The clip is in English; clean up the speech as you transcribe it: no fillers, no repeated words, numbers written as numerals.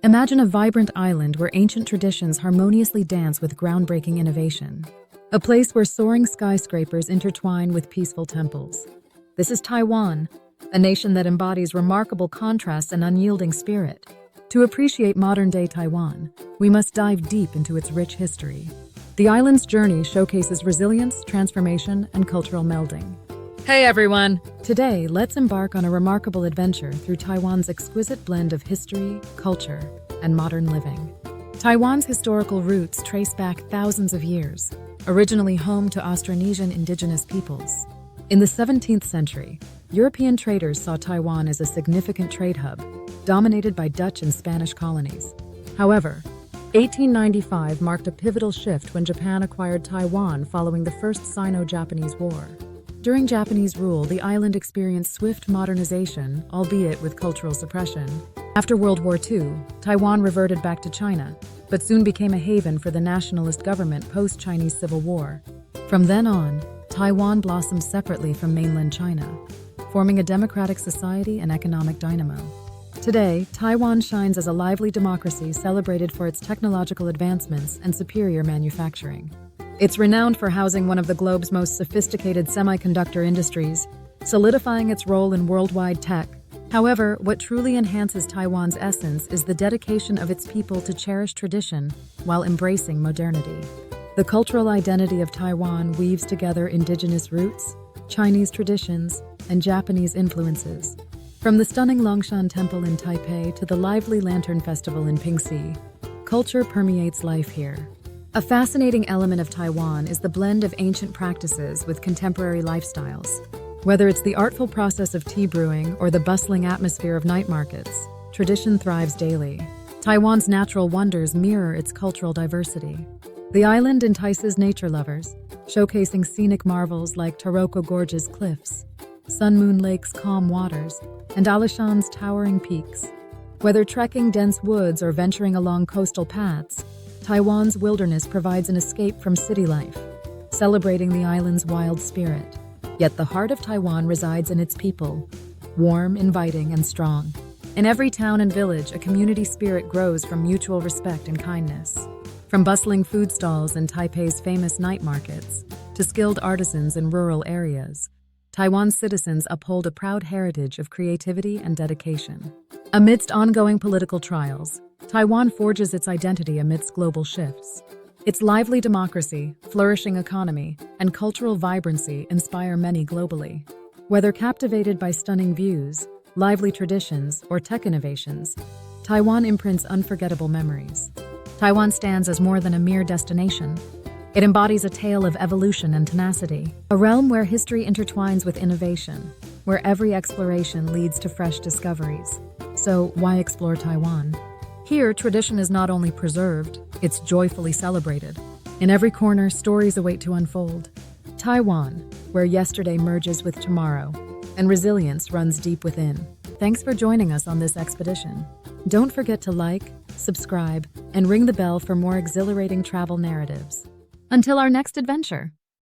Imagine a vibrant island where ancient traditions harmoniously dance with groundbreaking innovation. A place where soaring skyscrapers intertwine with peaceful temples. This is Taiwan, a nation that embodies remarkable contrasts and unyielding spirit. To appreciate modern-day Taiwan, we must dive deep into its rich history. The island's journey showcases resilience, transformation, and cultural melding. Hey everyone! Today, let's embark on a remarkable adventure through Taiwan's exquisite blend of history, culture, and modern living. Taiwan's historical roots trace back thousands of years, originally home to Austronesian indigenous peoples. In the 17th century, European traders saw Taiwan as a significant trade hub, dominated by Dutch and Spanish colonies. However, 1895 marked a pivotal shift when Japan acquired Taiwan following the First Sino-Japanese War. During Japanese rule, the island experienced swift modernization, albeit with cultural suppression. After World War II, Taiwan reverted back to China, but soon became a haven for the nationalist government post-Chinese Civil War. From then on, Taiwan blossomed separately from mainland China, forming a democratic society and economic dynamo. Today, Taiwan shines as a lively democracy celebrated for its technological advancements and superior manufacturing. It's renowned for housing one of the globe's most sophisticated semiconductor industries, solidifying its role in worldwide tech. However, what truly enhances Taiwan's essence is the dedication of its people to cherish tradition while embracing modernity. The cultural identity of Taiwan weaves together indigenous roots, Chinese traditions, and Japanese influences. From the stunning Longshan Temple in Taipei to the lively Lantern Festival in Pingxi, culture permeates life here. A fascinating element of Taiwan is the blend of ancient practices with contemporary lifestyles. Whether it's the artful process of tea brewing or the bustling atmosphere of night markets, tradition thrives daily. Taiwan's natural wonders mirror its cultural diversity. The island entices nature lovers, showcasing scenic marvels like Taroko Gorge's cliffs, Sun Moon Lake's calm waters, and Alishan's towering peaks. Whether trekking dense woods or venturing along coastal paths, Taiwan's wilderness provides an escape from city life, celebrating the island's wild spirit. Yet the heart of Taiwan resides in its people, warm, inviting, and strong. In every town and village, a community spirit grows from mutual respect and kindness. From bustling food stalls in Taipei's famous night markets to skilled artisans in rural areas, Taiwan's citizens uphold a proud heritage of creativity and dedication. Amidst ongoing political trials, Taiwan forges its identity amidst global shifts. Its lively democracy, flourishing economy, and cultural vibrancy inspire many globally. Whether captivated by stunning views, lively traditions, or tech innovations, Taiwan imprints unforgettable memories. Taiwan stands as more than a mere destination. It embodies a tale of evolution and tenacity, a realm where history intertwines with innovation, where every exploration leads to fresh discoveries. So, why explore Taiwan? Here, tradition is not only preserved, it's joyfully celebrated. In every corner, stories await to unfold. Taiwan, where yesterday merges with tomorrow, and resilience runs deep within. Thanks for joining us on this expedition. Don't forget to like, subscribe, and ring the bell for more exhilarating travel narratives. Until our next adventure.